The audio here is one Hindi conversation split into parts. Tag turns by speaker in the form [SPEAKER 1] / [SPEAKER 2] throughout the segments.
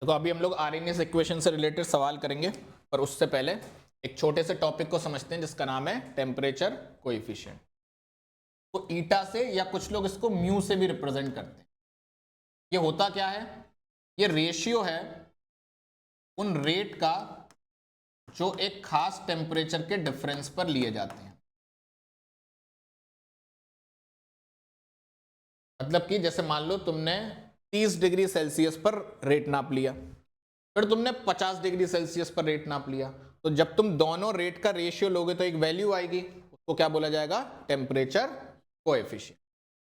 [SPEAKER 1] देखो अभी हम लोग आरएनएस इक्वेशन से रिलेटेड सवाल करेंगे, पर उससे पहले एक छोटे से टॉपिक को समझते हैं जिसका नाम है टेम्परेचर कोएफिशिएंट। तो ईटा से या कुछ लोग इसको म्यू से भी रिप्रेजेंट करते हैं। ये होता क्या है? ये रेशियो है उन रेट का जो एक खास टेम्परेचर के डिफरेंस पर लिए जाते हैं। मतलब कि जैसे मान लो तुमने 30 डिग्री सेल्सियस पर रेट नाप लिया, फिर तुमने 50 डिग्री सेल्सियस पर रेट नाप लिया, तो जब तुम दोनों रेट का रेशियो लोगे तो एक वैल्यू आएगी, उसको क्या बोला जाएगा? Temperature coefficient.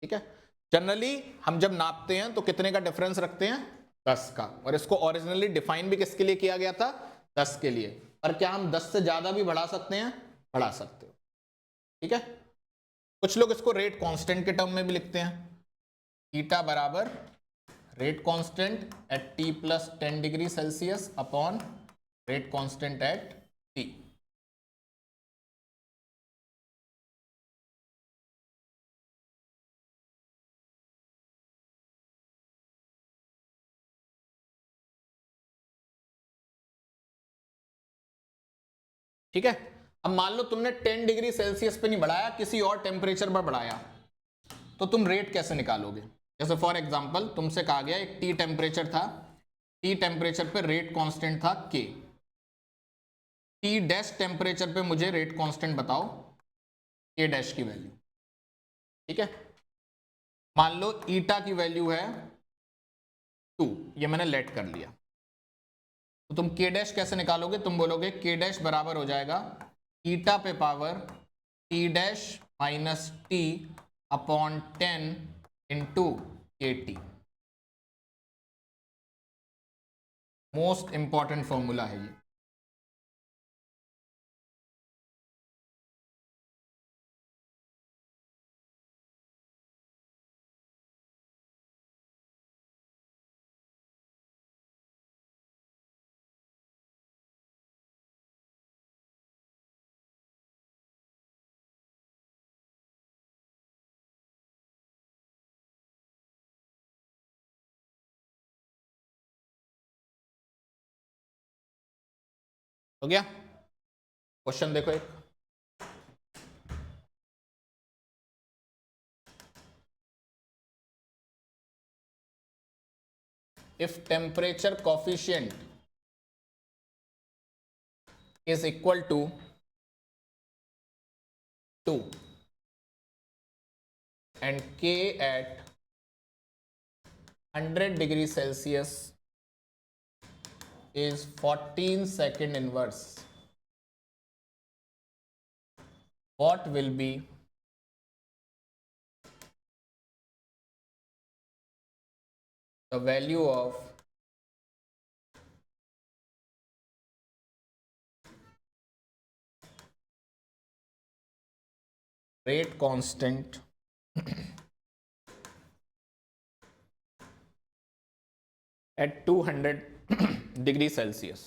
[SPEAKER 1] ठीक है। जनरली हम जब नापते हैं तो कितने का डिफरेंस रखते हैं? 10 का। और इसको ओरिजिनली डिफाइन भी किसके लिए किया गया था? 10 के लिए। पर क्या हम 10 से ज्यादा भी बढ़ा सकते हैं? बढ़ा सकते हो। ठीक है। कुछ लोग इसको रेट कांस्टेंट के टर्म में भी लिखते हैं। ईटा बराबर rate constant at T plus 10 degree Celsius upon rate constant at T. ठीक है। अब मान लो तुमने 10 डिग्री सेल्सियस पे नहीं बढ़ाया, किसी और टेम्परेचर पर बढ़ाया, तो तुम रेट कैसे निकालोगे? जैसे फॉर एग्जांपल तुमसे कहा गया एक टी टेम्परेचर था, टी टेम्परेचर पे रेट कांस्टेंट था के। टी डैश टेम्परेचर पे मुझे रेट कांस्टेंट बताओ के डैश की वैल्यू। ठीक है। मान लो ईटा की वैल्यू है 2, ये मैंने लेट कर लिया। तो तुम के डैश कैसे निकालोगे? तुम बोलोगे के डैश बराबर हो जाएगा ईटा पे power T dash minus T upon 10 into के टी। मोस्ट इंपॉर्टेंट फॉर्मूला है ये। हो गया? क्वेश्चन देखो एक। if temperature coefficient is equal to 2 and k at 100 degree Celsius is 14 second inverse, what will be the value of rate constant at 200 degree Celsius?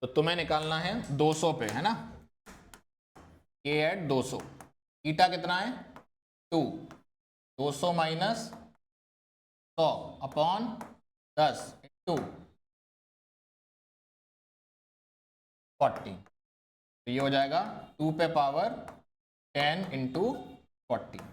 [SPEAKER 1] तो तुम्हें निकालना है 200 पे, है ना? के एट 200, ईटा कितना है? 2, 200 माइनस 100 अपॉन 10 इंटू 40। तो ये हो जाएगा 2 पे पावर 10 इंटू 40।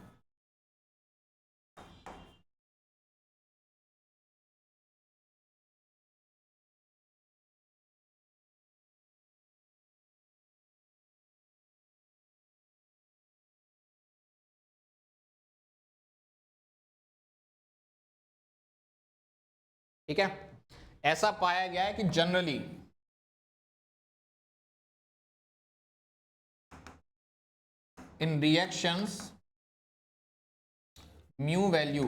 [SPEAKER 1] ठीक है। ऐसा पाया गया है कि generally in reactions mu value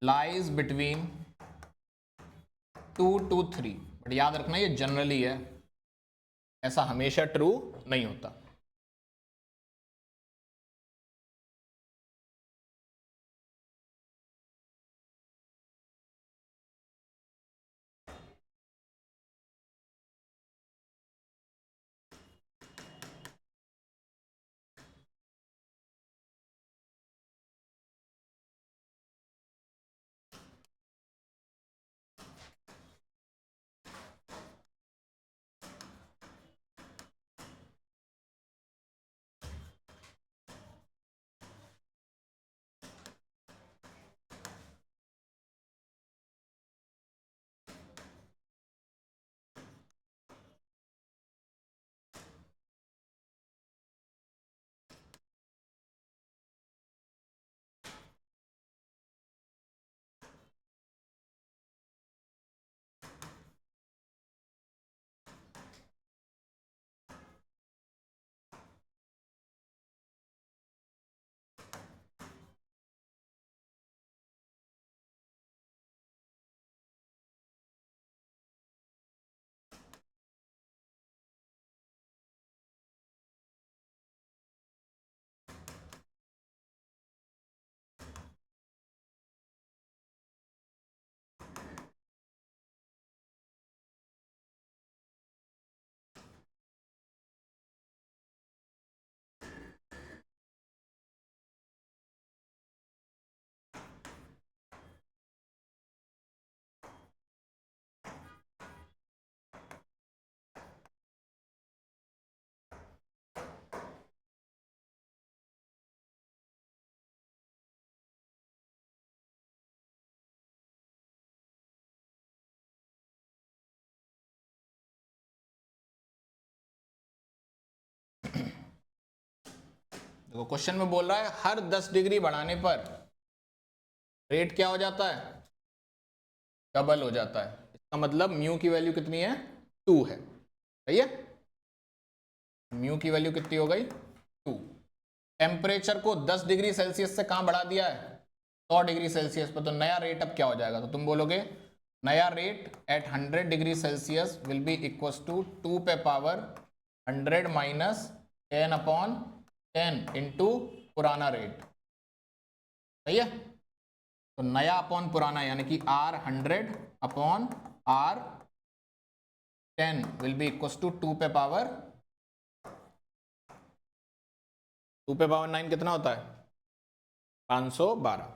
[SPEAKER 1] lies between 2 to 3। But याद रखना ये जनरली है, ऐसा हमेशा ट्रू नहीं होता। देखो क्वेश्चन में बोल रहा है हर 10 डिग्री बढ़ाने पर रेट क्या हो जाता है, डबल हो जाता है। इसका मतलब म्यू की वैल्यू कितनी है, 2 है। सही है, म्यू की वैल्यू कितनी हो गई, 2। टेम्परेचर को 10 डिग्री सेल्सियस से कहां बढ़ा दिया है, 100 डिग्री सेल्सियस पर। तो नया रेट अब क्या हो जाएगा, तो तुम बोलोगे नया rate at 100 degree Celsius will be equal to 2 पे पावर 100 माइनस 10/10 इंटू पुराना रेट। सही है, तो नया अपॉन पुराना यानी कि R100/R10 will be equal to 2 पे पावर 9 कितना होता है, 512।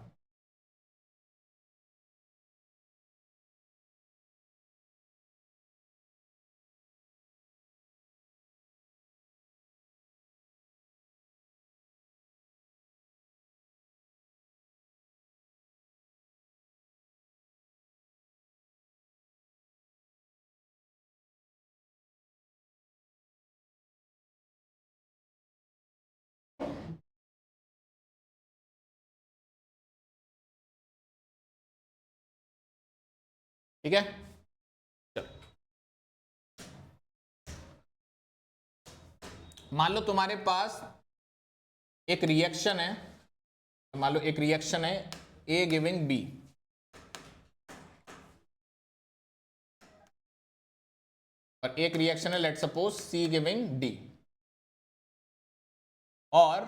[SPEAKER 1] ठीक है, चलो मान लो तुम्हारे पास एक रिएक्शन है, मान लो एक रिएक्शन है ए गिविंग बी, और एक रिएक्शन है let suppose C giving D, और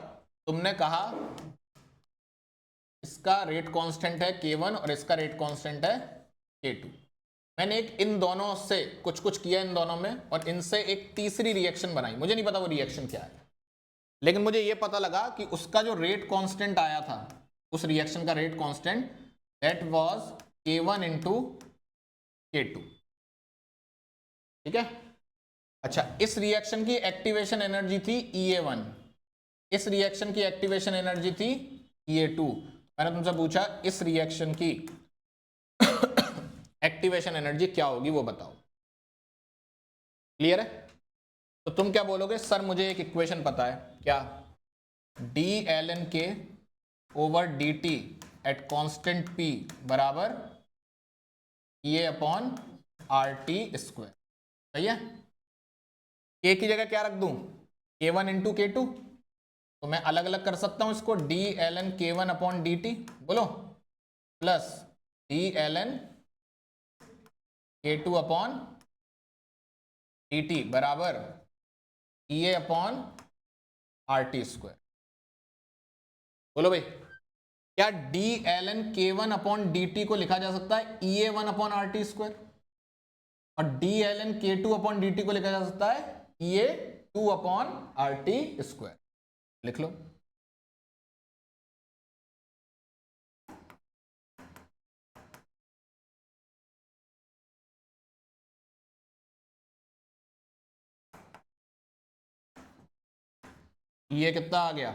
[SPEAKER 1] तुमने कहा इसका रेट कांस्टेंट है K1 और इसका रेट कांस्टेंट है K2। मैंने एक इन दोनों से कुछ कुछ किया इन दोनों में, और इनसे एक तीसरी रिएक्शन बनाई। मुझे नहीं पता वो रिएक्शन क्या है, लेकिन मुझे ये पता लगा कि उसका जो रेट कांस्टेंट आया था, उस रिएक्शन का rate constant that was K1 into K2। ठीक है, अच्छा इस रिएक्शन की एक्टिवेशन एनर्जी थी EA1, इस रिएक्शन की एक्टिवेशन एनर्जी थी EA2। मैंने तुमसे पूछा इस रिएक्शन की एक्टिवेशन एनर्जी क्या होगी वो बताओ। क्लियर है, तो तुम क्या बोलोगे, सर मुझे एक इक्वेशन पता है, क्या, dln k over dt at constant p बराबर EA अपॉन RT स्क्वायर। सही है, k की जगह क्या रख दूं, K1 इंटू K2, तो मैं अलग अलग कर सकता हूं इसको, dln K1 अपॉन dt बोलो plus dln K2 upon dt बराबर EA अपॉन RT स्क्वायर। बोलो भाई, क्या dln K1 अपॉन dt को लिखा जा सकता है EA1 अपॉन RT स्क्वायर, और dln K2 अपॉन dt को लिखा जा सकता है EA2 अपॉन RT स्क्वायर। लिख लो, ये कितना आ गया,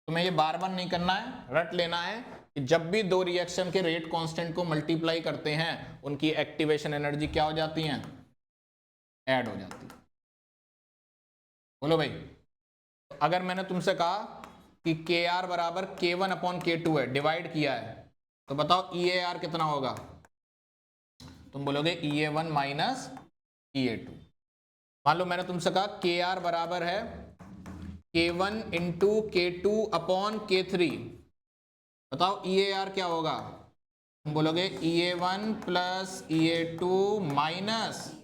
[SPEAKER 1] तुम्हें ये बार बार नहीं करना है, रट लेना है कि जब भी दो रिएक्शन के रेट कांस्टेंट को मल्टीप्लाई करते हैं उनकी एक्टिवेशन एनर्जी क्या हो जाती है, ऐड हो जाती है। बोलो भाई, अगर मैंने तुमसे कहा कि KR बराबर K1 अपॉन K2 है, डिवाइड किया है, तो बताओ EAR कितना होगा, तुम बोलोगे EA1 माइनस EA2। मान लो मैंने तुमसे कहा KR बराबर है K1 into K2 upon K3, बताओ EAR क्या होगा, तुम बोलोगे EA1 plus EA2 minus,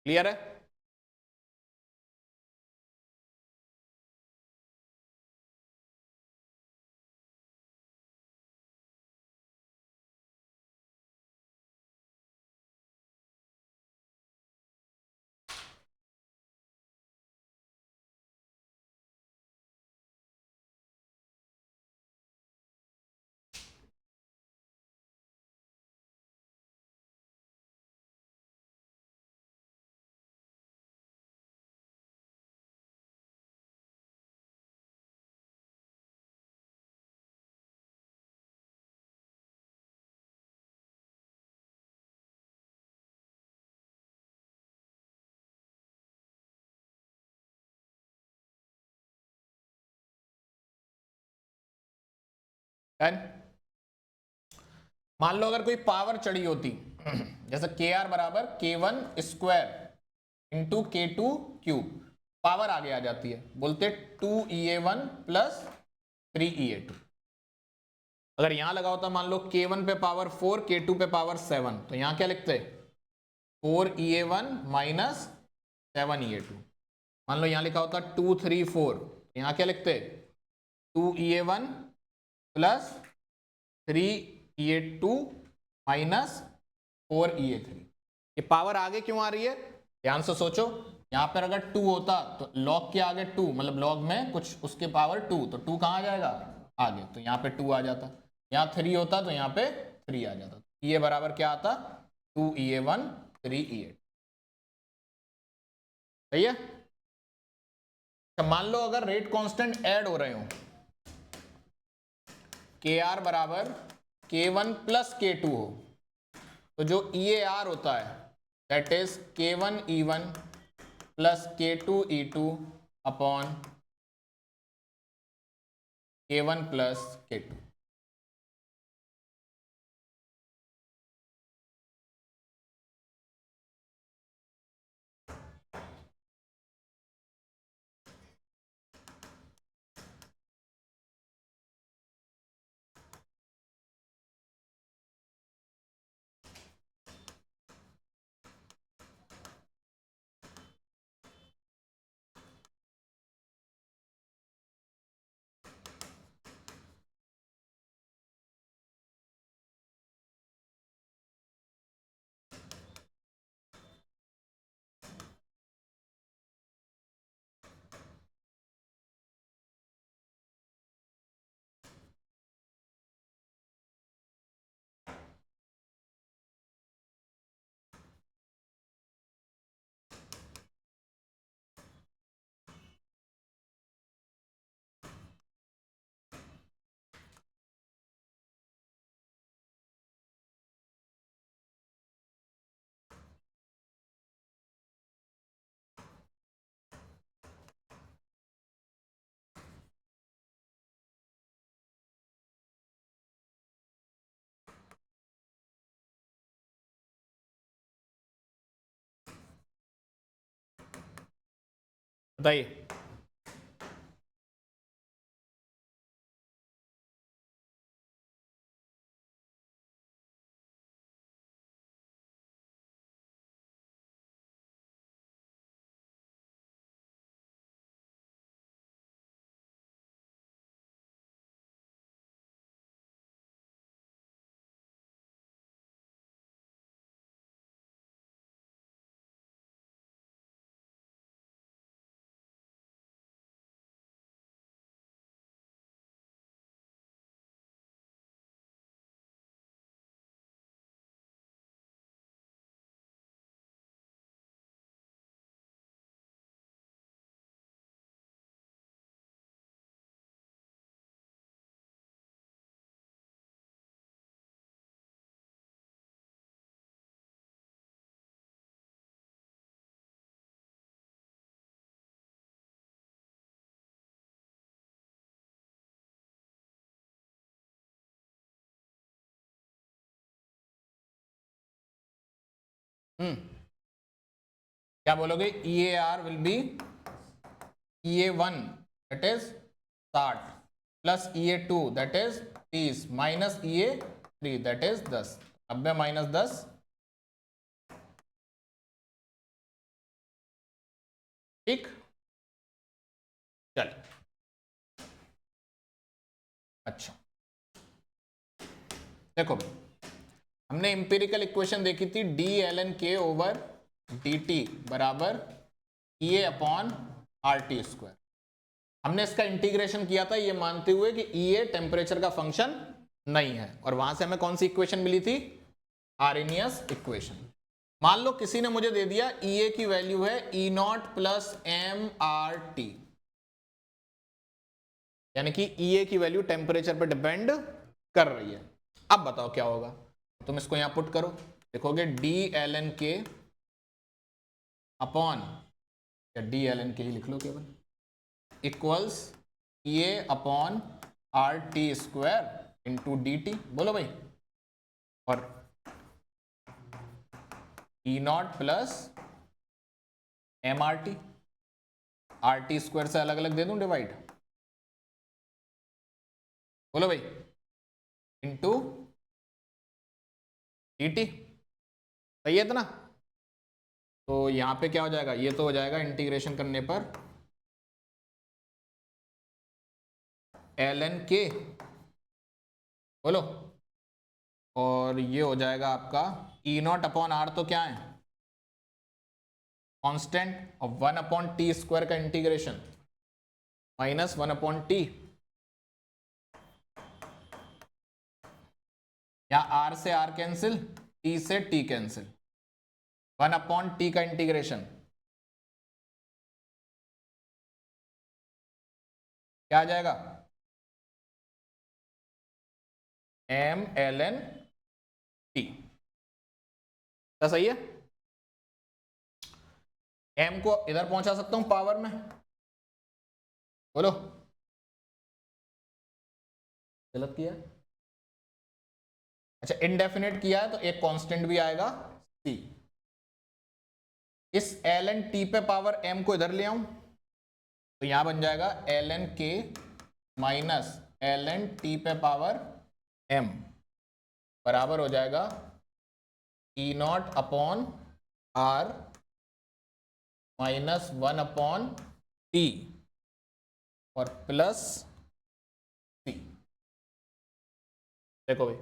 [SPEAKER 1] clear है। डन। मान लो अगर कोई पावर चढ़ी होती जैसे के आर बराबर K1 square into K2 cube, power आगे आ जाती है, बोलते 2EA1 प्लस 3EA2। अगर यहां लगा होता मान लो K1 पे पावर 4, K2 पे पावर 7, तो यहां क्या लिखते 4EA1 माइनस 7EA2। मान लो यहां लिखा होता 2 3 4, यहां क्या लिखते 2EA1 plus 3EA2 minus 4EA3। ये पावर आगे क्यों आ रही है, ध्यान से सोचो। यहां पर अगर 2 होता तो log के आगे 2, मतलब log में कुछ उसके पावर 2, तो 2 कहां आ जाएगा आगे, तो यहां पे 2 आ जाता। यहां 3 होता तो यहां पे 3 आ जाता। ये बराबर क्या आता 2EA1 3EA2। सही है। तो मान लो अगर रेट कांस्टेंट ऐड हो रहे हो, के आर बराबर K1 प्लस K2 हो, तो जो EAR होता है that is K1 E1 plus K2 E2 upon K1 plus K2। बताइए। क्या बोलोगे, EAR will be EA1 that is 60 plus EA2 that is 30 minus EA3 that is 10। 90 minus 10, ठीक। चल अच्छा, देखो हमने इंपेरिकल इक्वेशन देखी थी DlnK ओवर dt बराबर EA अपॉन RT स्क्वायर। हमने इसका इंटीग्रेशन किया था ये मानते हुए कि EA टेम्परेचर का फंक्शन नहीं है, और वहां से हमें कौन सी इक्वेशन मिली थी, आर्रेनियस इक्वेशन। मान लो किसी ने मुझे दे दिया EA की वैल्यू है E0 प्लस MRT, यानी कि EA की वैल्यू टेम्परेचर पर डिपेंड कर रही है। अब बताओ क्या होगा, तुम इसको यहां पुट करो, देखोगे DlnK अपॉन, या DlnK ही लिख लो केवल, equals EA upon RT square into D T, बोलो भाई, और E naught plus M R T, R T square से अलग अलग दे दूं डिवाइड, बोलो भाई, इंटू डी टी, सही है इतना। तो यहां पे क्या हो जाएगा, ये तो हो जाएगा इंटीग्रेशन करने पर एल एन के, बोलो, और ये हो जाएगा आपका ई नॉट अपॉन आर, तो क्या है कांस्टेंट, और 1 अपॉन टी स्क्वायर का इंटीग्रेशन माइनस 1 अपॉन टी, या आर से आर कैंसिल, टी से टी कैंसिल, 1 अपॉन टी का इंटीग्रेशन क्या आ जाएगा, एम एल एन टी, क्या सही है। एम को इधर पहुंचा सकता हूं पावर में, बोलो, गलत किया है? अच्छा, इनडेफिनेट किया है तो एक कांस्टेंट भी आएगा सी। इस एल एन टी पे पावर एम को इधर ले आऊं तो यहां बन जाएगा L N K minus L N T पे पावर एम बराबर हो जाएगा E naught upon R minus 1 upon T और प्लस सी। देखो भाई,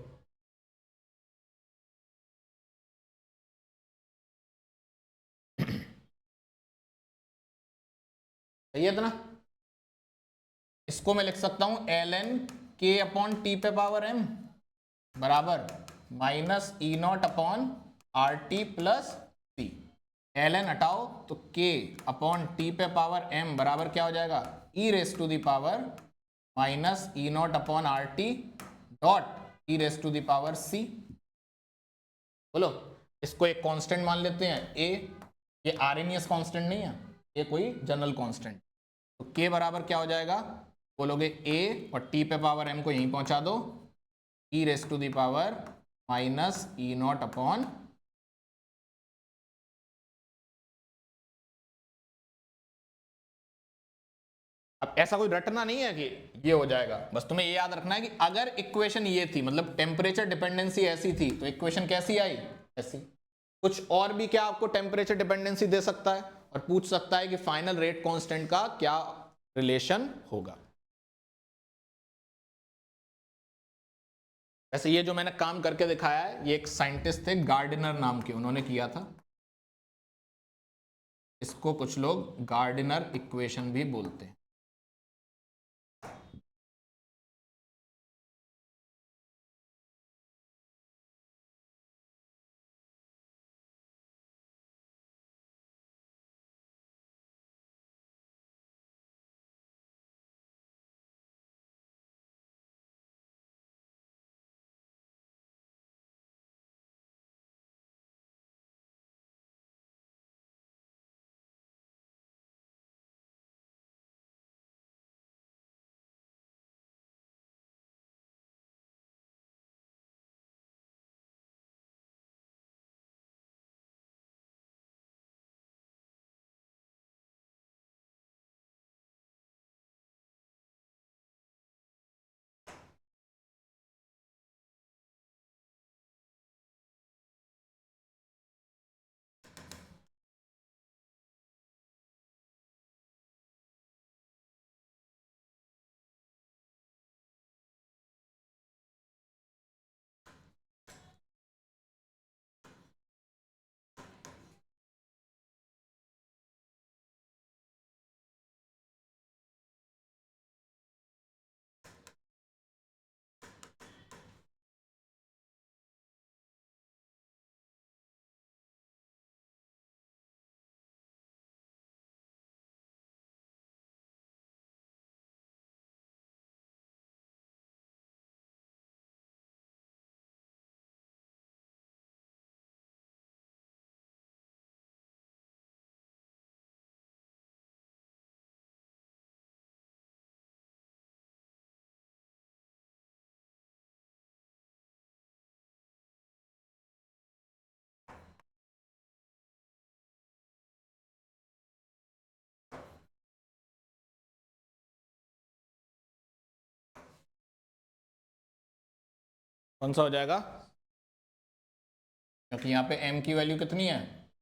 [SPEAKER 1] सही है इतना। इसको मैं लिख सकता हूं L N K upon T पे पावर एम बराबर minus E naught upon R T plus C. L N हटाओ तो के अपॉन टी पे पावर एम बराबर क्या हो जाएगा, E raise to the power minus E naught upon R T dot E raise to the power C. बोलो, इसको एक कांस्टेंट मान लेते हैं ए, ये आरएनएस कांस्टेंट नहीं है, ये कोई जनरल कांस्टेंट। तो के बराबर क्या हो जाएगा, बोलोगे ए और टी पे पावर एम को यहीं पहुंचा दो, E raise to the power minus E naught upon, अब ऐसा कोई रटना नहीं है कि ये हो जाएगा, बस तुम्हें ये याद रखना है कि अगर इक्वेशन ये थी, मतलब टेम्परेचर डिपेंडेंसी ऐसी थी, तो इक्वेशन कैसी आई, ऐसी। कुछ और भी क्या आपको टेम्परेचर डिपेंडेंसी दे सकता है और पूछ सकता है कि फाइनल रेट कांस्टेंट का क्या रिलेशन होगा। वैसे ये जो मैंने काम करके दिखाया है, ये एक साइंटिस्ट थे गार्डिनर नाम के, उन्होंने किया था। इसको कुछ लोग गार्डिनर इक्वेशन भी बोलते हैं। कौन सा हो जाएगा, क्योंकि यहाँ पे m की वैल्यू कितनी है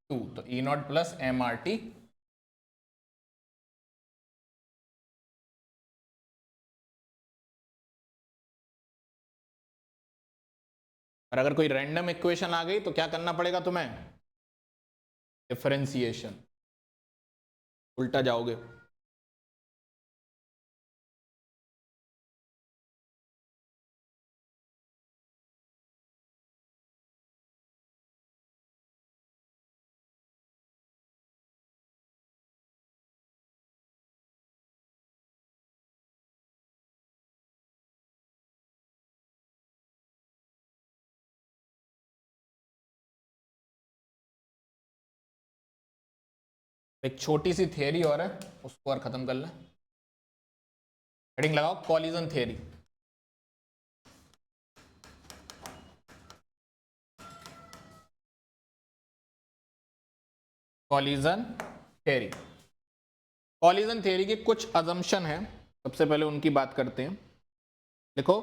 [SPEAKER 1] 2, तो E naught plus M R T. और अगर कोई रैंडम इक्वेशन आ गई तो क्या करना पड़ेगा तुम्हें, डिफरेंशिएशन, उल्टा जाओगे। एक छोटी सी थियरी और है, उसको और खत्म कर लें। हेडिंग लगाओ collision theory. Collision theory, collision theory के कुछ अजम्पशन है, सबसे पहले उनकी बात करते हैं। देखो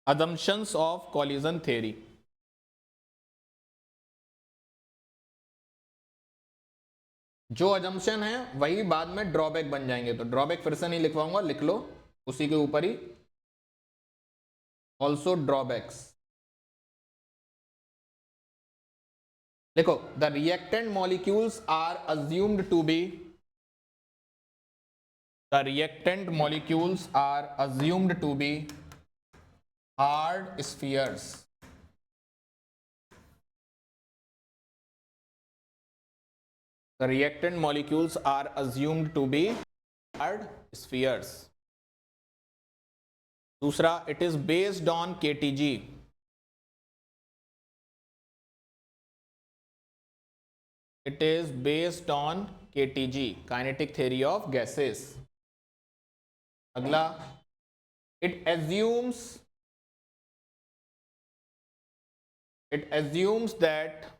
[SPEAKER 1] अजम्पशंस ऑफ कॉलिजन थियरी। जो अजम्पशन है वही बाद में ड्रॉबैक बन जाएंगे, तो ड्रॉबैक फिर से नहीं लिखवाऊंगा, लिख लो उसी के ऊपर ही, ऑल्सो ड्रॉबैक्स। देखो the reactant molecules are assumed to be, the reactant molecules are assumed to be hard spheres. The reactant molecules are assumed to be hard spheres. दूसरा, it is based on KTG. It is based on KTG, kinetic theory of gases. अगला, it assumes that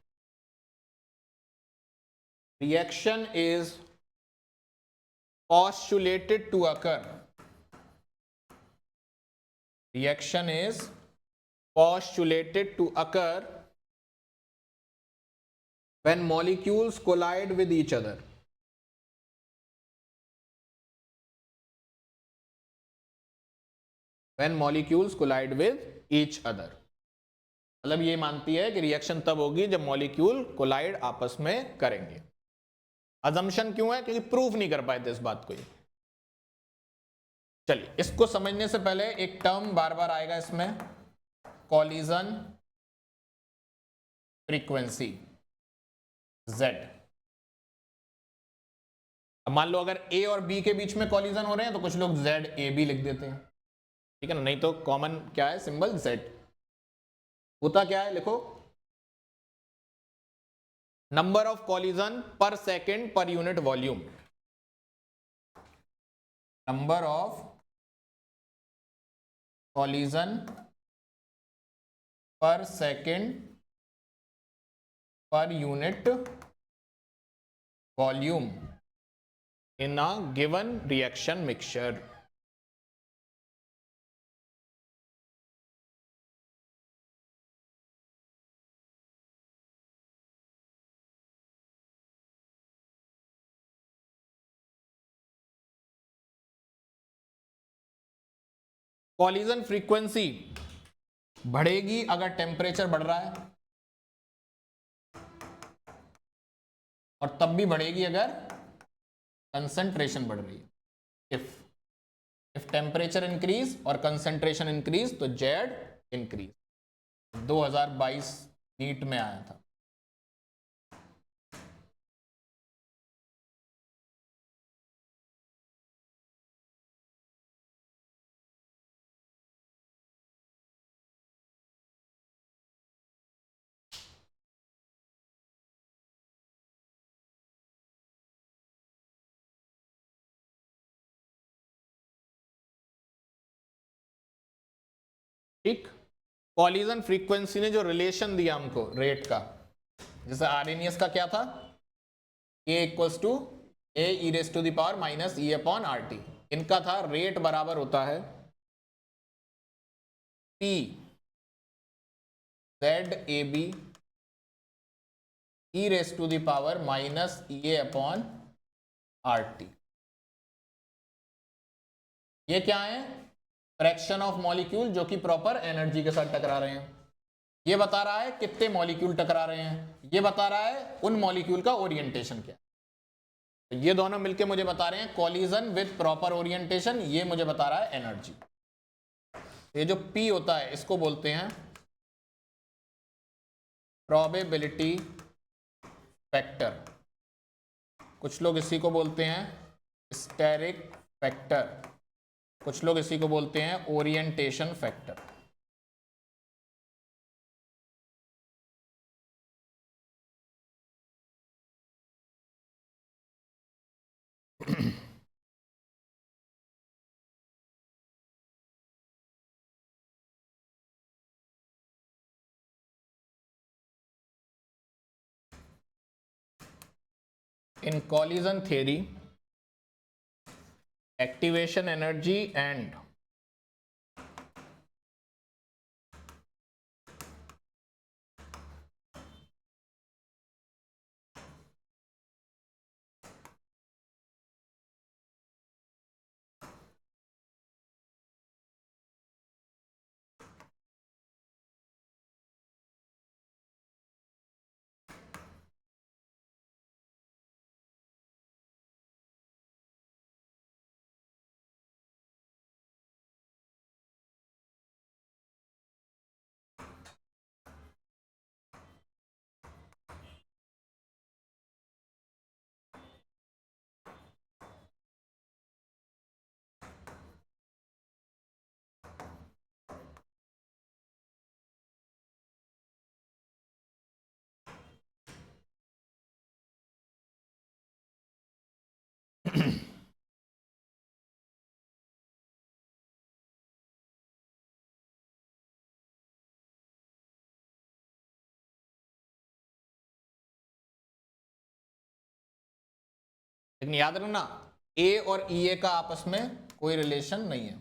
[SPEAKER 1] reaction is postulated to occur. Reaction is postulated to occur when molecules collide with each other. When molecules collide with each other. मतलब ये मानती है कि रिएक्शन तब होगी जब मॉलिक्यूल कोलाइड आपस में करेंगे। अजम्पशन क्यों है, क्योंकि प्रूफ नहीं कर पाए थे इस बात को। चलिए इसको समझने से पहले एक टर्म बार बार आएगा इसमें, कॉलिजन फ्रीक्वेंसी Z। अब मान लो अगर A और B के बीच में कॉलिजन हो रहे हैं तो कुछ लोग ZAB लिख देते हैं, ठीक है ना, नहीं तो कॉमन क्या है सिंबल Z। होता क्या है, लिखो number of collision per second per unit volume. Number of collision per second per unit volume in a given reaction mixture. Collision frequency बढ़ेगी अगर टेम्परेचर बढ़ रहा है, और तब भी बढ़ेगी अगर कंसंट्रेशन बढ़ रही है। इफ टेम्परेचर इंक्रीज और कंसंट्रेशन इंक्रीज तो जेड इंक्रीज। 2022 नीट में आया था। ठीक, कॉलिजन फ्रीक्वेंसी ने जो रिलेशन दिया हमको रेट का, जैसे आरएनएस का क्या था, K equals to A e raise to the power minus E upon RT। इनका था रेट बराबर होता है P ZAB e raise to the power minus EA upon RT। ये क्या है? फ्रैक्शन ऑफ मॉलिक्यूल जो कि प्रॉपर एनर्जी के साथ टकरा रहे हैं। ये बता रहा है कितने मॉलिक्यूल टकरा रहे हैं, ये बता रहा है उन मॉलिक्यूल का ओरिएंटेशन क्या। तो ये दोनों मिलके मुझे बता रहे हैं कॉलिजन विद प्रॉपर ओरिएंटेशन, ये मुझे बता रहा है एनर्जी। ये जो P होता है इसको बोलते हैं प्रोबेबिलिटी फैक्टर, कुछ लोग इसी को बोलते हैं स्टेरिक फैक्टर, कुछ लोग इसी को बोलते हैं orientation factor. In collision theory, activation energy and लेकिन याद रखना ए और EA का आपस में कोई रिलेशन नहीं है।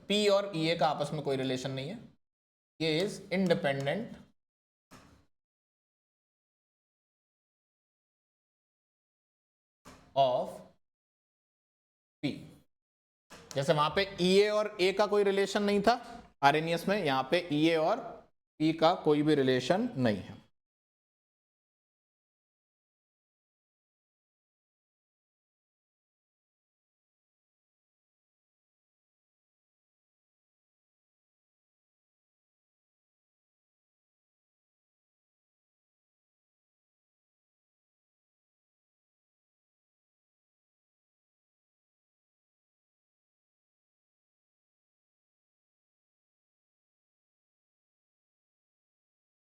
[SPEAKER 1] P और EA का आपस में कोई रिलेशन नहीं है। ये इज इंडिपेंडेंट ऑफ P। जैसे वहां पे EA और A का कोई रिलेशन नहीं था आर्रेनियस में, यहां पे EA और P का कोई भी रिलेशन नहीं है।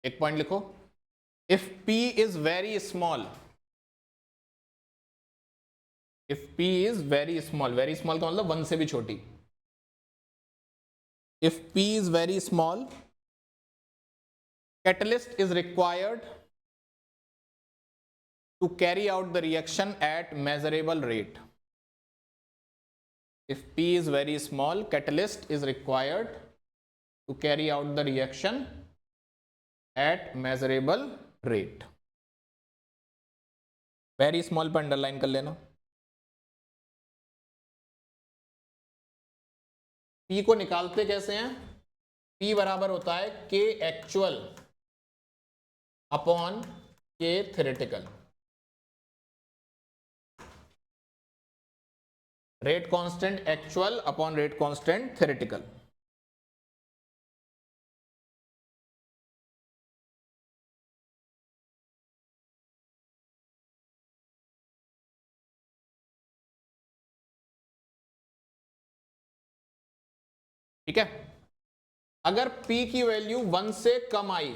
[SPEAKER 1] एक पॉइंट लिखो, if P is very small, if P is very small, very small का मतलब 1 से भी छोटी, if P is very small, catalyst is required to carry out the reaction at measurable rate. If P is very small, catalyst is required to carry out the reaction at measurable rate. Very small पे अंडरलाइन कर लेना। P को निकालते कैसे हैं? P बराबर होता है K actual upon K theoretical. Rate constant actual upon rate constant theoretical. ठीक है, अगर P की वैल्यू 1 से कम आई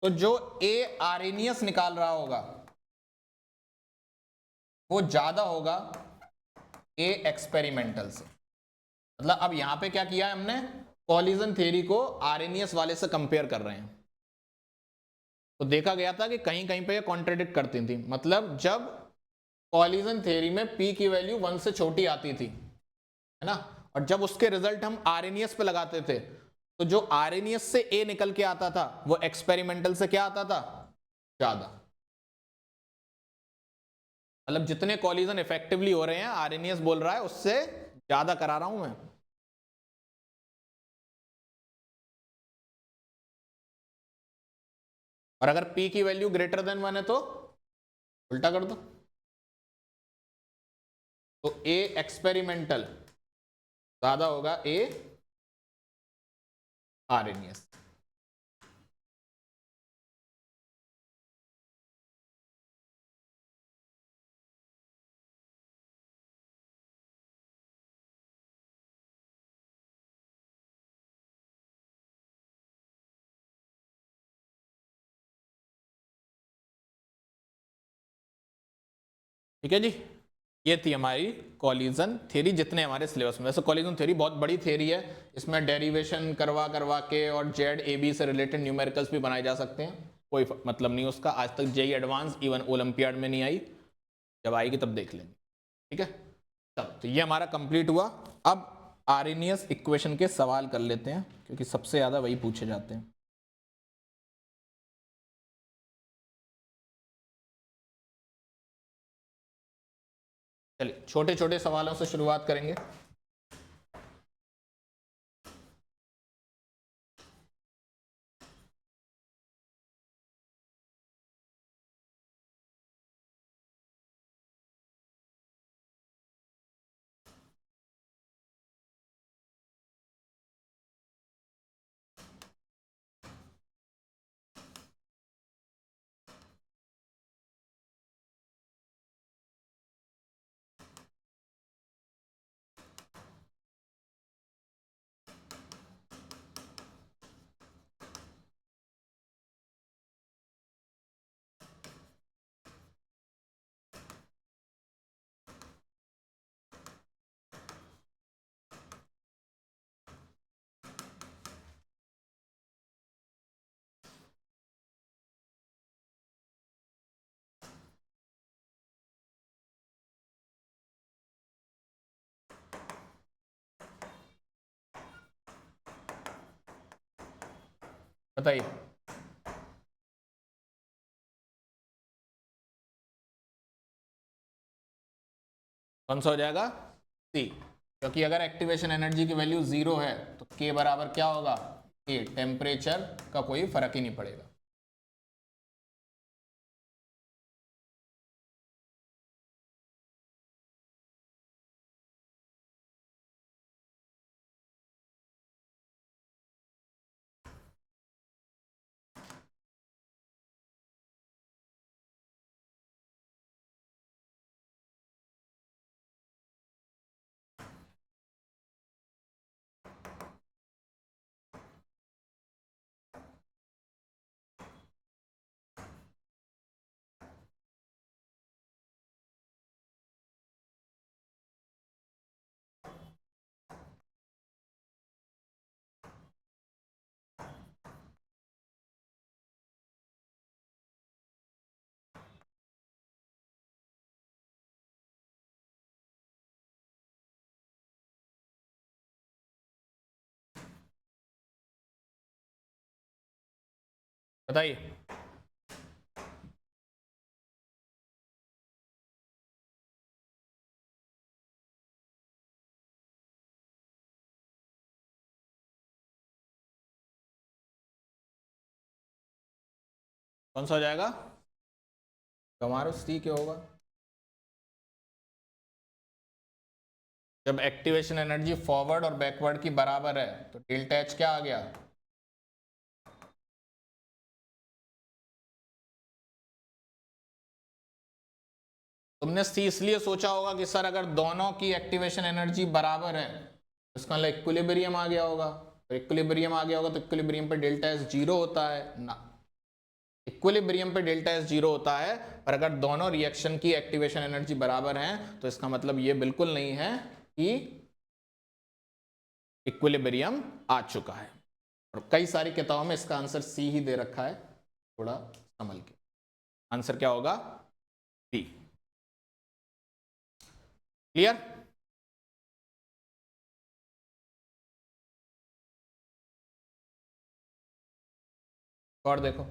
[SPEAKER 1] तो जो A आर्रेनियस निकाल रहा होगा वो ज्यादा होगा A एक्सपेरिमेंटल से। मतलब अब यहां पे क्या किया है हमने, कॉलिजन थ्योरी को आर्रेनियस वाले से कंपेयर कर रहे हैं। तो देखा गया था कि कहीं कहीं पे ये कॉन्ट्रडिक्ट करती थी। मतलब जब कॉलिजन थ्योरी में P की वैल्यू 1 से छोटी आती थी है ना। और जब उसके रिजल्ट हम आरएनएस पे लगाते थे तो जो आरएनएस से ए निकल के आता था वो एक्सपेरिमेंटल से क्या आता था, ज्यादा। मतलब जितने कॉलिजन इफेक्टिवली हो रहे हैं आरएनएस बोल रहा है उससे ज्यादा करा रहा हूं मैं। और अगर P की वैल्यू ग्रेटर देन 1 है तो उल्टा कर दो। तो A एक्सपेरिमेंटल ज्यादा होगा A आरएनएस। ठीक है जी, ये थी हमारी कॉलिजन थ्योरी जितने हमारे सिलेबस में। वैसे कॉलिजन थ्योरी बहुत बड़ी थ्योरी है, इसमें डेरिवेशन करवा करवा के और जेड ए बी से रिलेटेड न्यूमेरिकल्स भी बनाए जा सकते हैं, कोई मतलब नहीं उसका। आज तक जेई एडवांस इवन ओलंपियाड में नहीं आई, जब आएगी तब देख लेंगे। ठीक है, तब तो ये हमारा कंप्लीट हुआ। अब आर्हेनियस इक्वेशन के सवाल कर लेते हैं क्योंकि सबसे ज्यादा वही पूछे जाते हैं। चलिए छोटे छोटे सवालों से शुरुआत करेंगे। बताइए। कौन सा हो जाएगा, सी। क्योंकि अगर एक्टिवेशन एनर्जी की वैल्यू 0 है तो के बराबर क्या होगा, के, टेम्परेचर का कोई फर्क ही नहीं पड़ेगा। बताइए। कौन सा हो जाएगा, हमारा सी क्या होगा। जब एक्टिवेशन एनर्जी फॉरवर्ड और बैकवर्ड की बराबर है तो डेल्टा एच क्या आ गया, तुमने सी इसलिए सोचा होगा कि सर अगर दोनों की एक्टिवेशन एनर्जी बराबर है तो इसका मतलब इक्विलिब्रियम आ गया होगा। तो इक्विलिब्रियम आ गया होगा तो इक्विलिब्रियम पे डेल्टा एस जीरो होता है ना, इक्विलिब्रियम पे डेल्टा एस जीरो होता है। पर अगर दोनों रिएक्शन की एक्टिवेशन एनर्जी बराबर है तो इसका मतलब ये बिल्कुल नहीं है कि इक्विलिब्रियम आ चुका है। और कई सारी किताबों में इसका आंसर सी ही दे रखा है, थोड़ा संभल के। आंसर क्या होगा, बी। क्लियर। और देखो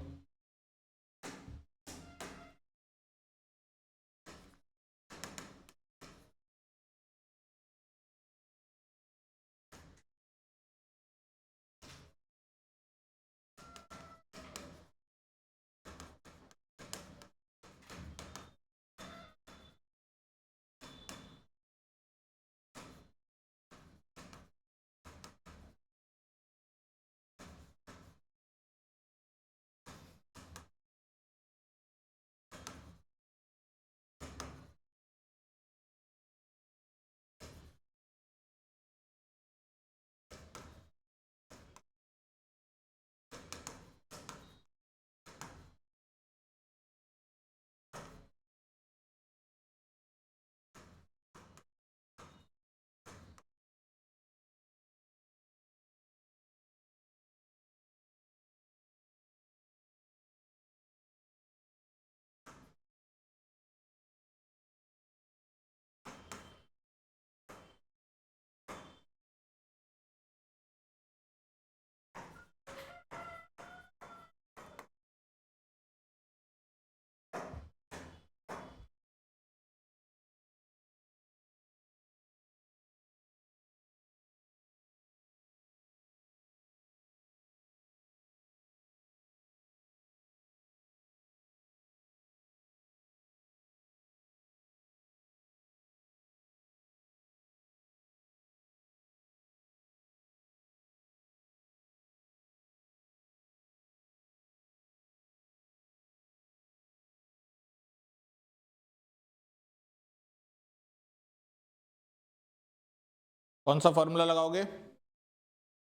[SPEAKER 1] कौन सा फॉर्मूला लगाओगे?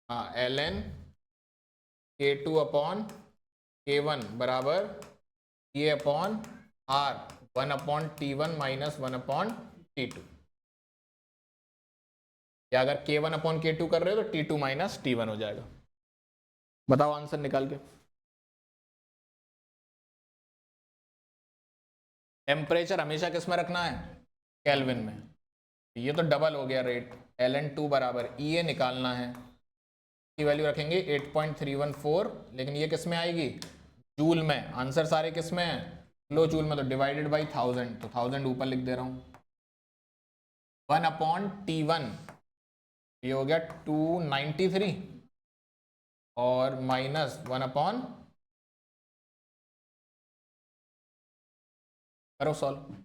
[SPEAKER 1] हाँ, ln K2 अपॉन K1 बराबर ये upon R 1 upon T1 minus 1 upon T2, या अगर K1 अपॉन K2 कर रहे हो तो T2 माइनस T1 हो जाएगा। बताओ आंसर निकाल के। टेम्परेचर हमेशा किस में रखना है? केल्विन में। ये तो डबल हो गया रेट। ln2 बराबर EA निकालना है, की वैल्यू रखेंगे 8.314, लेकिन ये किस में आएगी? जूल में। आंसर सारे किस में है? किलो जूल में, तो डिवाइडेड बाई 1000, तो 1000 ऊपर लिख दे रहा हूँ। 1 अपॉन T1 ये हो गया 293 और माइनस 1 अपॉन, करो सॉल्व।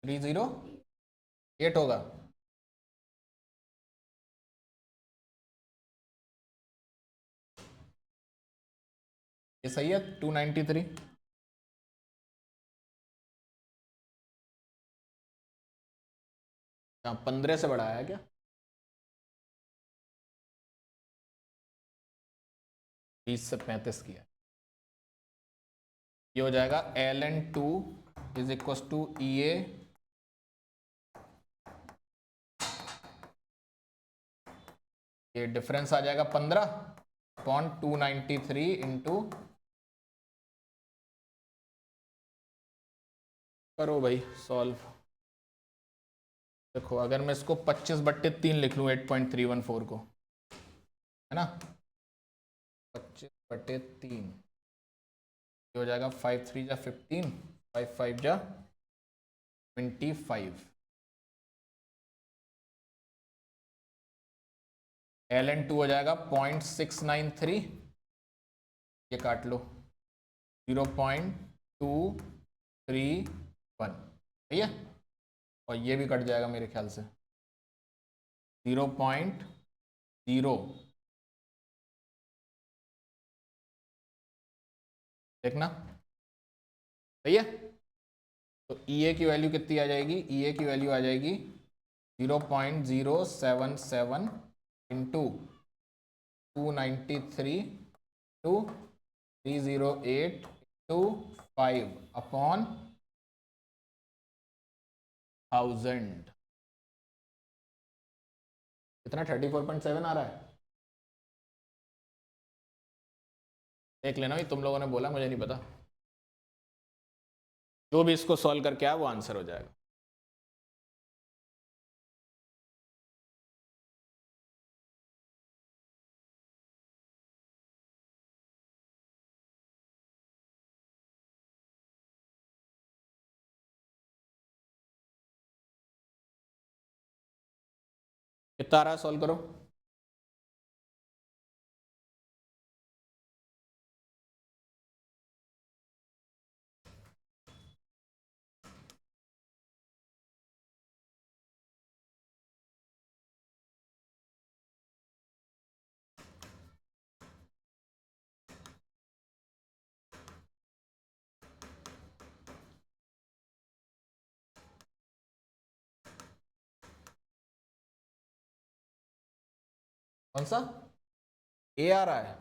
[SPEAKER 1] थ्री जीरो एट होगा। ये सही है 293। क्या 15 से बढ़ाया है क्या? बीस से 35 किया। ये हो जाएगा ln2 is equal to EA ये डिफरेंस आ जाएगा 15 अपॉन 293 इंटू, करो भाई सॉल्व। देखो अगर मैं इसको 25/3 लिख लूँ 8.314 को, है ना, 25/3 ये हो जाएगा 5 3 जा 15, 5 5 जा 25। ln2 हो जाएगा 0.693, ये काट लो 0.231, सही है। और ये भी कट जाएगा मेरे ख्याल से 0.0, देखना सही है। तो EA की वैल्यू कितनी आ जाएगी? EA की वैल्यू आ जाएगी 0.077 इंटू 293 टू 308 टू 5 अपॉन 1000, कितना 34.7 आ रहा है। देख लेना भाई, तुम लोगों ने बोला, मुझे नहीं पता। जो भी इसको सॉल्व करके आया वो आंसर हो जाएगा। कितना आ रहा है, सॉल्व करो। कौन सा ए आ रहा है?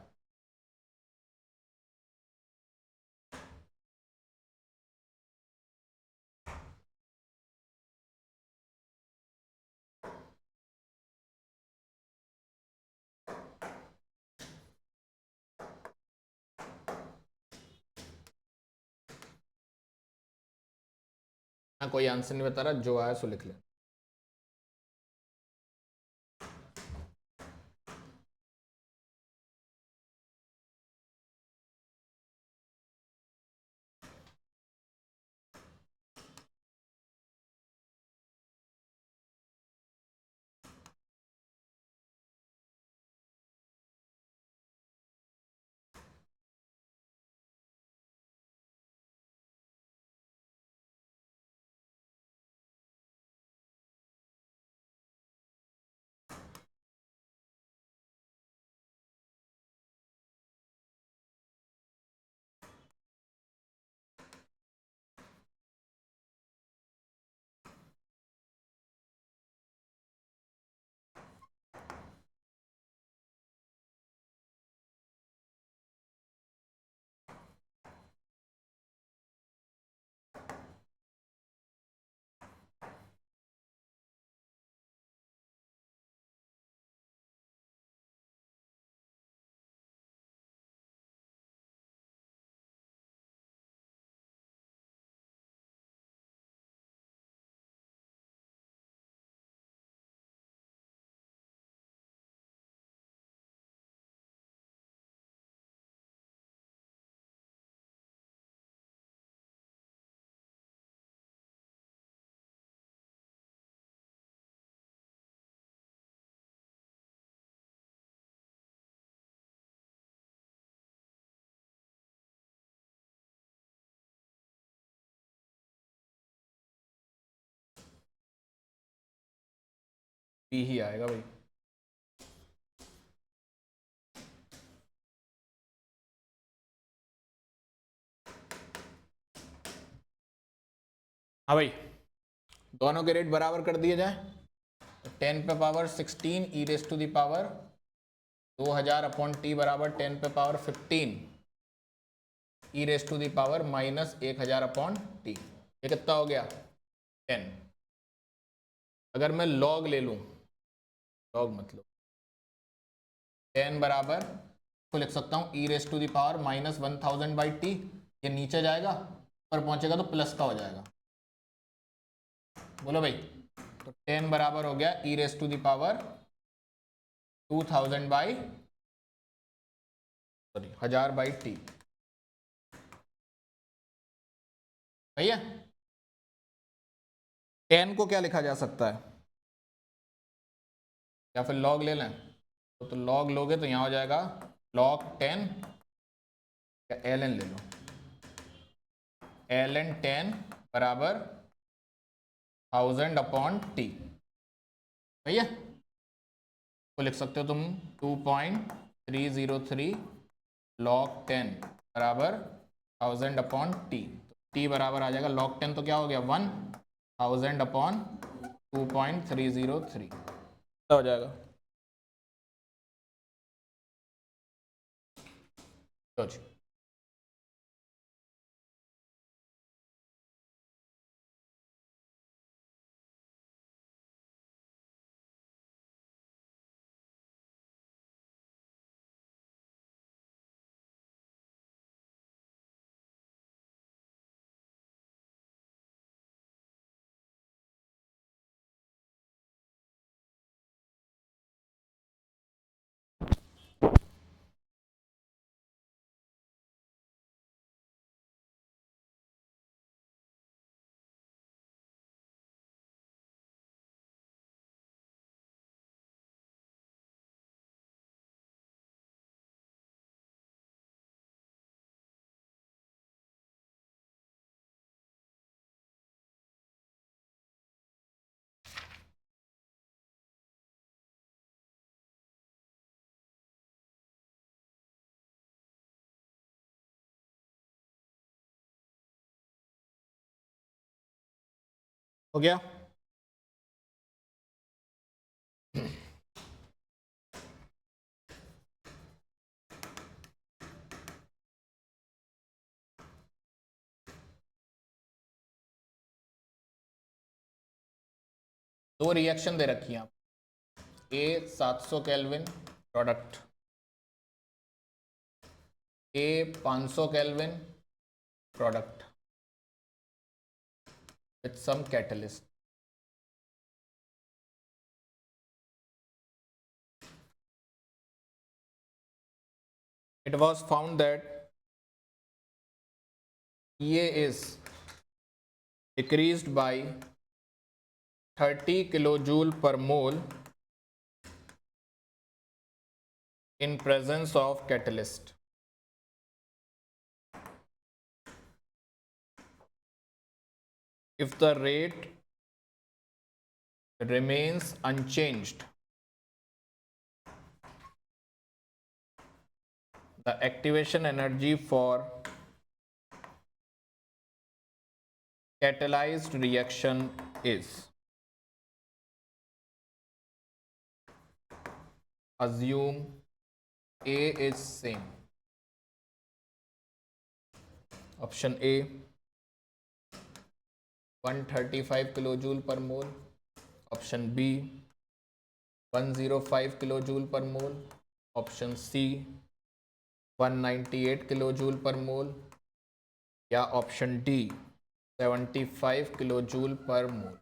[SPEAKER 1] हाँ, कोई आंसर नहीं बता रहा, जो आया सो लिख ले। बी ही आएगा भाई। हाँ भाई, दोनों के रेट बराबर कर दिए जाए। 10 पे power 16 E raise to the power 2000 upon T बराबर 10 पे power 15 E raise to the power minus 1000 upon T. ये कितना हो गया? 10। अगर मैं लॉग ले लूं, लॉग मतलब 10 बराबर तो लिख सकता हूँ E raise to the power minus 1000 by T. ये नीचे जाएगा, ऊपर पहुंचेगा तो प्लस का हो जाएगा। बोलो भाई, तो 10 बराबर हो गया E raise to the power 2000 by, sorry 1000 by T. सही है। 10 को क्या लिखा जा सकता है, या फिर लॉग ले लें? तो लॉग लोगे तो यहाँ हो जाएगा log 10, या एल एन ले लो, एल एन 10 बराबर 1000 अपॉन टी। सही है। तो लिख सकते हो तुम 2.303 log 10 बराबर 1000 अपॉन टी। टी बराबर आ जाएगा log 10 तो क्या हो गया 1000 अपॉन 2.303 हो जाएगा। तो जी। हो गया। दो रिएक्शन दे रखी हैं आप, a 700 Kelvin product, a 500 Kelvin product with some catalyst. It was found that EA is decreased by 30 kilojoule per mole in presence of catalyst. If the rate remains unchanged, the activation energy for catalyzed reaction is, assume A is same. Option A 135 kilojoule per mole, option B 105 kilojoule per mole, option C 198 kilojoule per mole, या ऑप्शन डी 75 किलोजूल पर मोल।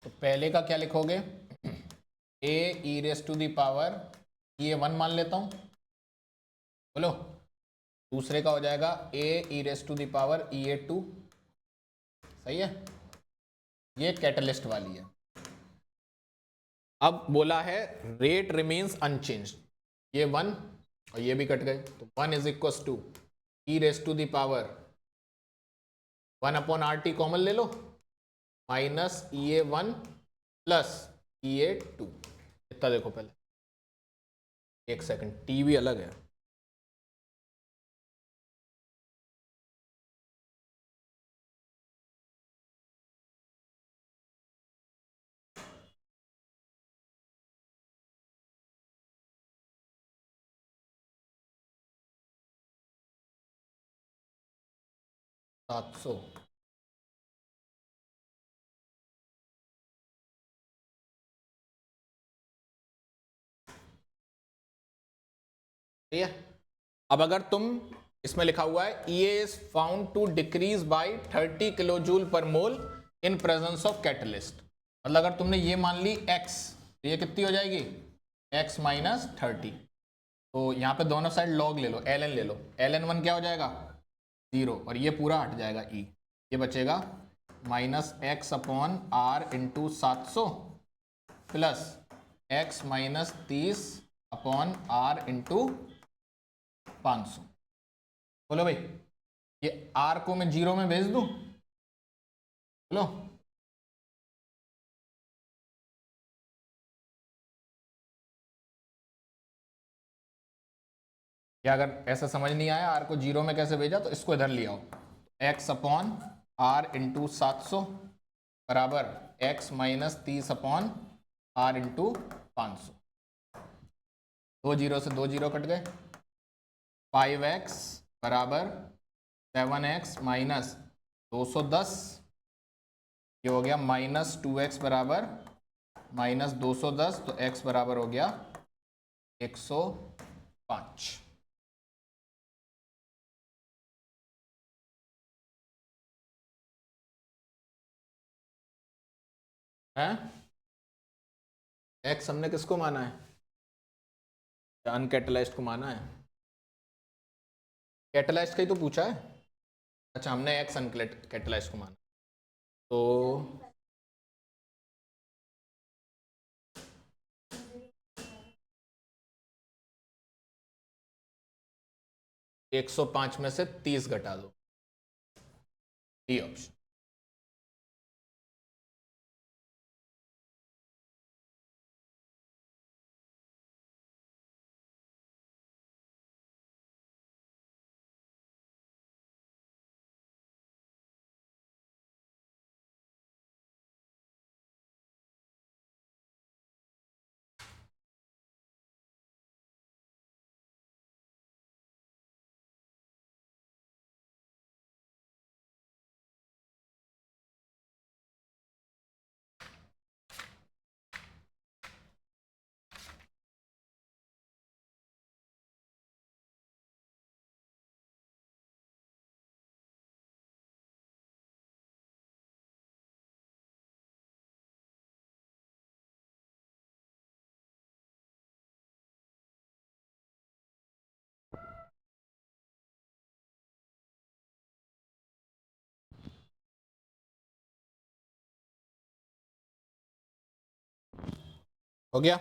[SPEAKER 1] तो पहले का क्या लिखोगे, ए E raise to the power ये 1 मान लेता हूं, बोलो। दूसरे का हो जाएगा A E raise to the power ई ए 2, सही है। ये कैटलिस्ट वाली है। अब बोला है रेट रिमेन्स अनचेंज्ड, ये 1 और ये भी कट गए, तो 1 is equal to E raise to the power 1 upon R T common ले लो, माइनस ई ए 1 प्लस ई ए 2। इतना देखो पहले, एक सेकंड, टी भी अलग है। सात सौ, ठीक है। अब अगर तुम इसमें लिखा हुआ है E is found to decrease by 30 kilojoule per mole in presence of catalyst, मतलब अगर तुमने ये मान ली x, तो ये कितनी हो जाएगी x माइनस 30। तो यहाँ पे दोनों साइड लॉग ले लो, ln ले लो, ln1 क्या हो जाएगा 0 और ये पूरा हट जाएगा e, ये बचेगा minus x upon R into 700 plus x minus 30 upon R into 500। बोलो भाई, ये r को मैं 0 में भेज दूं, बोलो। या अगर ऐसा समझ नहीं आया r को 0 में कैसे भेजा, तो इसको इधर ले आओ, x अपॉन आर इंटू 700 बराबर x minus 30 upon R into 500। 2 0 से 2 0 कट गए, 5x बराबर 7x माइनस 210, ये हो गया माइनस 2x बराबर माइनस 210, तो x बराबर हो गया 110। 5 है। एक्स हमने किसको माना है? अनकैटलाइज्ड को माना है। कैटलाइज्ड का ही तो पूछा है। अच्छा, हमने एक्स अनकैटलाइज्ड को माना। तो 105 में से 30 घटा दो, डी ऑप्शन। हो गया।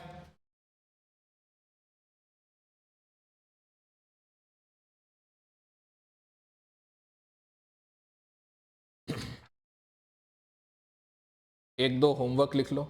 [SPEAKER 1] एक दो होमवर्क लिख लो।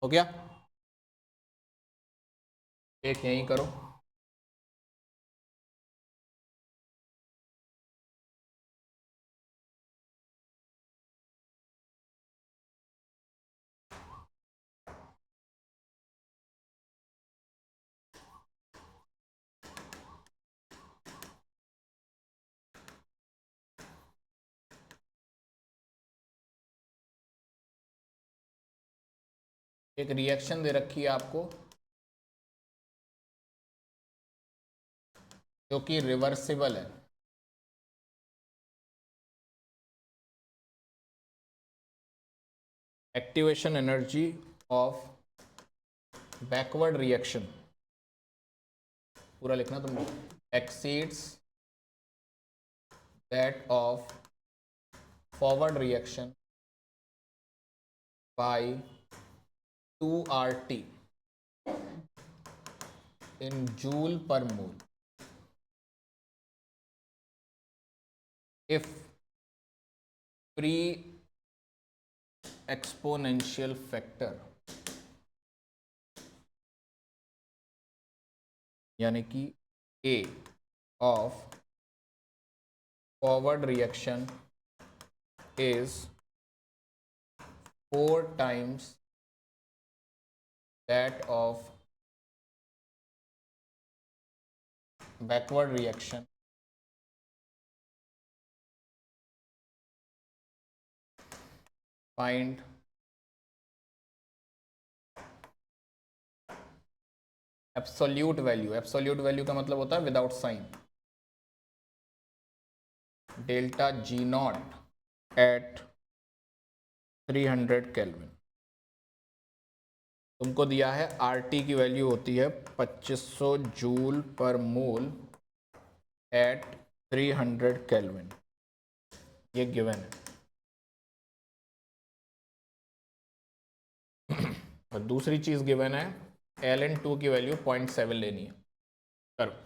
[SPEAKER 1] हो गया? एक यहीं करो, एक रिएक्शन दे रखी है आपको जो कि रिवर्सिबल है। Activation energy of backward reaction, पूरा लिखना तुम, exceeds that of forward reaction by 2 RT in joule per mole if free exponential factor यानी कि A of forward reaction is 4 times that of backward reaction, find absolute value. Absolute value का मतलब होता है without sign, delta G naught at 300 Kelvin. तुमको दिया है आरटी की वैल्यू होती है 2500 जूल पर मोल एट 300 केल्विन, ये गिवन है। और दूसरी चीज गिवन है Ln2 की वैल्यू 0.7 लेनी है। करो।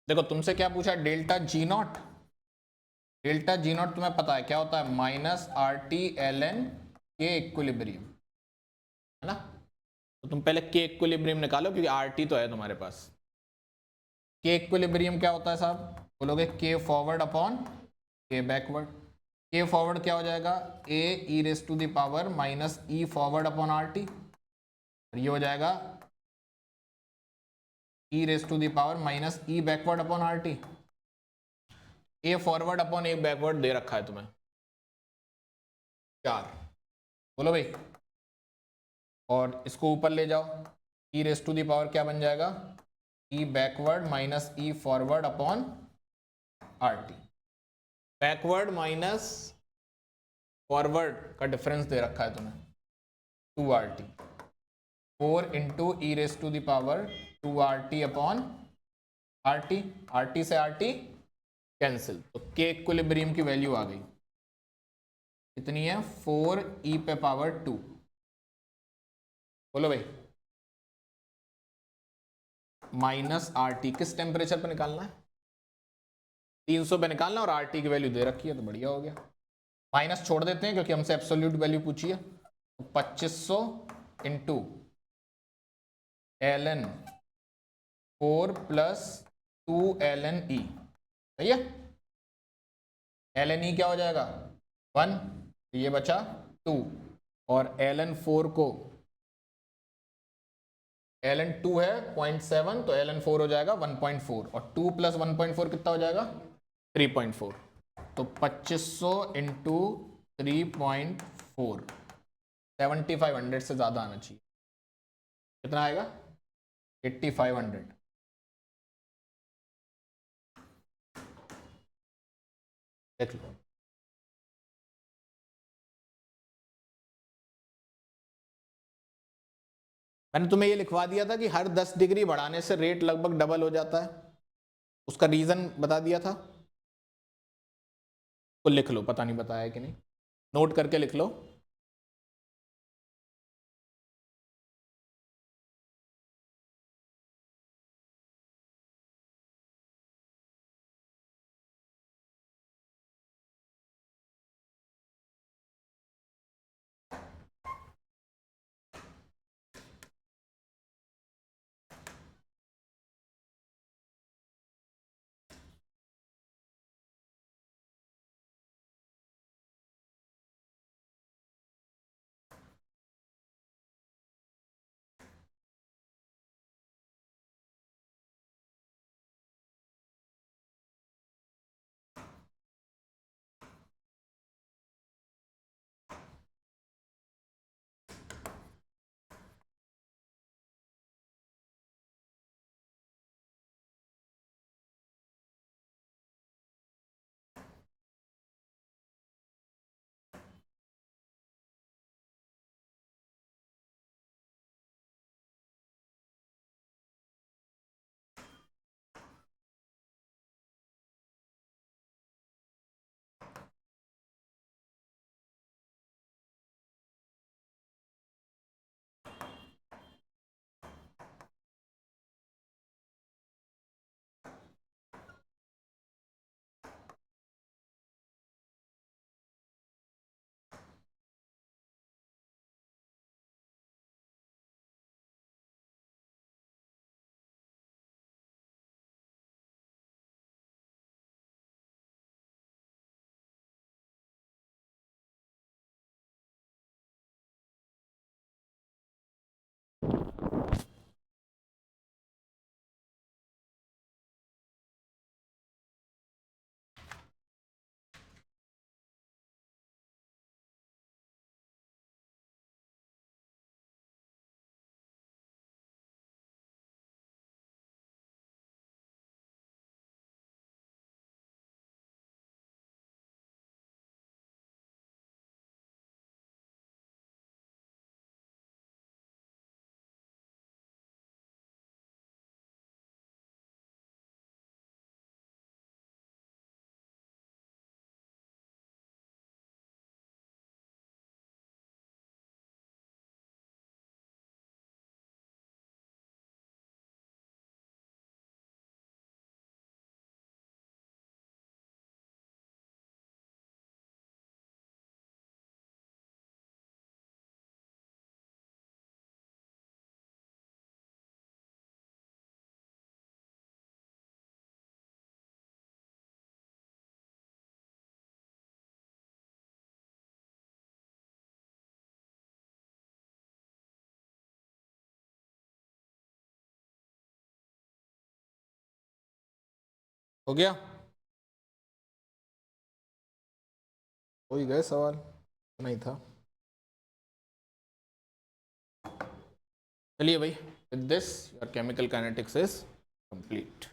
[SPEAKER 1] देखो तुमसे क्या पूछा, delta G naught. Delta G naught तुम्हें पता है क्या होता है, minus R T L N के इक्विलिब्रियम, है ना। तो तुम पहले के इक्विलिब्रियम निकालो क्योंकि आर टी तो है तुम्हारे पास। के इक्विलिब्रियम क्या होता है साहब, बोलोगे K forward upon K backward. K forward क्या हो जाएगा, A E raise to the power minus E forward upon R T, ये हो जाएगा E raise to the power minus E backward upon R T. A forward upon A backward दे रखा है तुम्हें 4, बोलो भाई। और इसको ऊपर ले जाओ, e raise to the power क्या बन जाएगा, ई बैकवर्ड माइनस ई forward upon R T. Backward minus forward का डिफरेंस दे रखा है तुम्हें 2RT, 4 into e raise to the power 2RT upon RT। RT से RT कैंसिल, तो के इक्विलिब्रियम की वैल्यू आ गई, कितनी है 4e पे पावर 2। बोलो भाई, माइनस RT किस टेम्परेचर पर निकालना है, 300 पे निकालना और RT की वैल्यू दे रखी है तो बढ़िया हो गया। माइनस छोड़ देते हैं क्योंकि हमसे एब्सोल्यूट वैल्यू पूछी है। तो 2500 into ln 4 plus 2 ln e, सही है। ln e क्या हो जाएगा 1, ये बचा 2, और ln 4 को ln 2 है 0.7 तो ln 4 हो जाएगा 1.4, और 2 प्लस 1.4 कितना हो जाएगा 3.4। तो 2500 इंटू 3.4 7500 से ज़्यादा आना चाहिए। कितना आएगा 8500। देख लो, मैंने तुम्हें ये लिखवा दिया था कि हर 10 डिग्री बढ़ाने से रेट लगभग डबल हो जाता है, उसका रीज़न बता दिया था। तो लिख लो, पता नहीं बताया कि नहीं, नोट करके लिख लो। हो गया, हो ही गए सवाल, नहीं था। चलिए भाई, with this your chemical kinetics is complete.